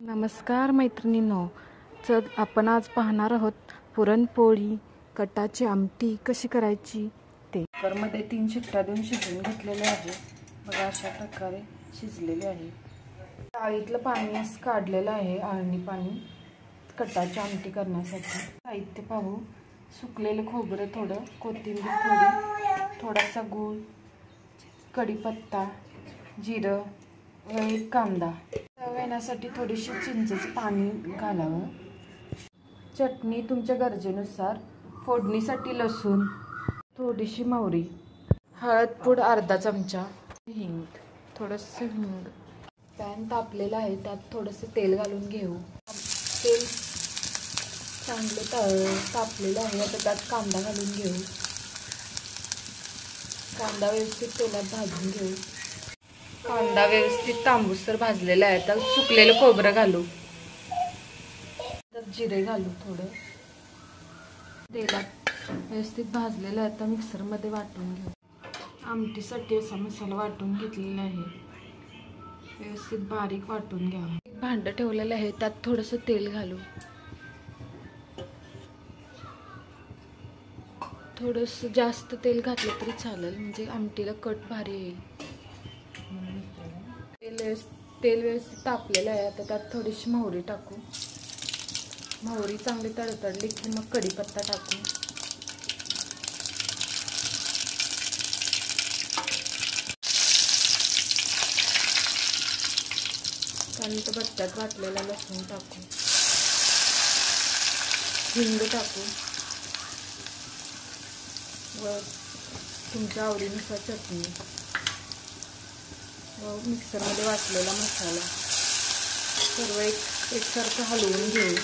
नमस्कार मैत्रिणींनो, आपण आज पाहणार आहोत पुरणपोळी कटाची आमटी कशी करायची ते. कुकरमध्ये 3 शिट्ट्या देऊन शिजवून घेतलेले आहे. बघा अशा प्रकारे शिजलेले आहे. डाळीतलं पाणी असं काढलेलं आहे, आळणी पाणी कटाची आमटी करण्यासाठी. साहित्य पाहू. सुकलेलं खोबरं थोडं, कोथिंबीर थोडी, थोडासा गूळ, कढीपत्ता, जिरं व 1 कांदा. चव येण्यासाठी थोडीशी चिंचेचं पाणी घालावं. चटणी तुमच्या गरजेनुसार. फोडणीसाठी लसूण, थोडीशी मोहरी, हळद पूड अर्धा चमचा, हिंग, थोडंसं हिंग. पॅन तापलेला आहे, त्यात थोडंसं तेल घालून घेऊ. तेल चांगलं तापलेलं आहे. आता त्यात कांदा घालून घेऊ. कांदा व्यवस्थित तेलात भाजून घेऊ. कांदा व्यवस्थित तांबूसर भाजलेला आहे. तर सुकलेलं खोबरं घालू. त्यात जिरे घालू. थोडं तेलात व्यवस्थित भाजलेलं आहे. तर मिक्सरमध्ये वाटून घेऊ. आमटीसाठी असा मसाला वाटून घेतलेला आहे. व्यवस्थित बारीक वाटून घ्यावा. एक भांडं ठेवलेलं आहे, त्यात थोडंसं तेल घालू. थोडंसं जास्त तेल घातलं तरी चालेल, म्हणजे आमटीला कट भारी येईल. तेल व्यवस्थित तापलेलं आहे. आता त्यात थोडीशी मोहरी टाकू. मोहरी चांगली तडतडली की मग कढीपत्ता टाकू. त्यानंतर बट्ट्यात वाटलेला लसूण टाकू. हिंग टाकू व तुमच्या आवडीनुसार चटणी व मिक्सरमध्ये वाटलेला मसाला सर्व एकसारखं हलवून घेऊ.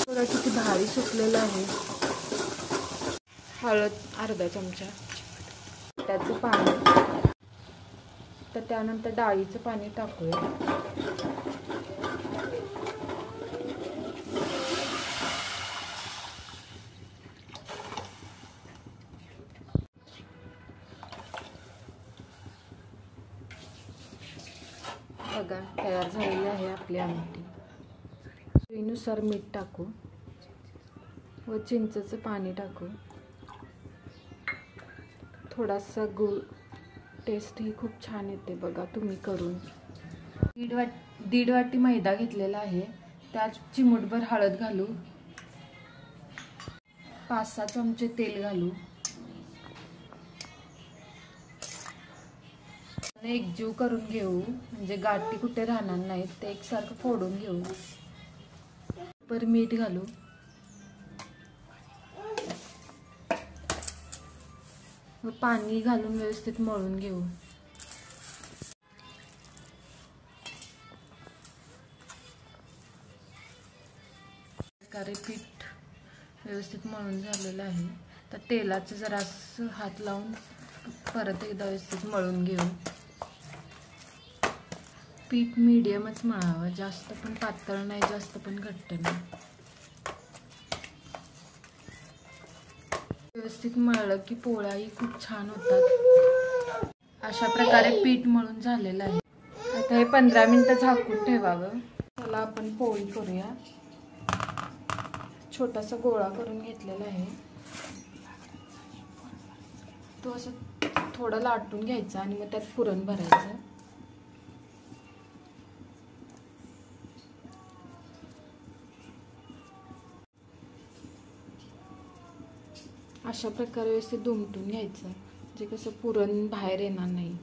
थोडं किती भारी सुकलेलं आहे. हळद अर्धा चमचा, त्याचं पाणी. तर त्यानंतर डाळीचं पाणी टाकूया. बघा तयार झालेली आहे आपली आमटी. चवीनुसार मीठ टाकू व चिंचेचं पाणी टाकू. थोडासा गूळ. टेस्ट ही खूप छान येते. बघा तुम्ही करून. दीड वाटी मैदा घेतलेला आहे. त्यात चिमूटभर हळद घालू. 5-6 चमचे तेल घालू. एकजीव करून घेऊ, म्हणजे गाठी कुठे राहणार नाहीत. ते एकसारखं फोडून घेऊ. पर मीठ घालू. व पाणी घालून व्यवस्थित मळून घेऊ. प्रकारे पीठ व्यवस्थित मळून झालेलं आहे. तर तेलाचं जरासं हात लावून परत एकदा व्यवस्थित मळून घेऊ. पीठ मीडियमच मळावं, जास्त पण पातळ नाही, जास्त पण घट्ट नाही. व्यवस्थित मळलं की पोळ्याही खूप छान होतात. अशा प्रकारे पीठ मळून झालेलं आहे. आता हे 15 मिनिटं झाकून ठेवावं. चला आपण पोळी करूया. छोटासा गोळा करून घेतलेला आहे. तो असं थोडं लाटून घ्यायचा आणि मग त्यात पुरण भरायचं. अशा प्रकारे व्यवस्थित दुमटून घ्यायचं, म्हणजे कसं पुरण बाहेर येणार नाही.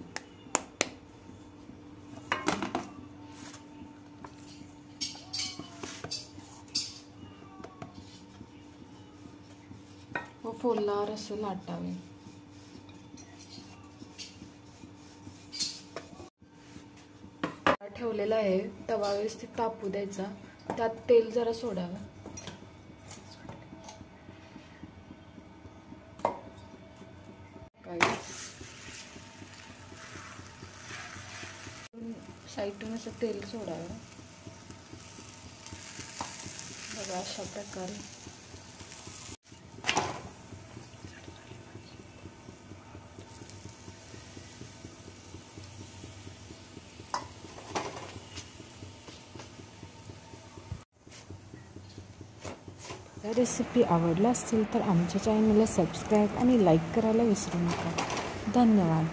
व फोल्लावर असं लाटावे. ठेवलेला आहे. तवा व्यवस्थित तापू द्यायचा. त्यात तेल जरा सोडावं. साईडून असं तेल सोडावं. बघा अशा प्रकारे. या रेसिपी आवडल्या असतील तर आमच्या चॅनलला सबस्क्राईब आणि लाईक करायला विसरू नका. धन्यवाद.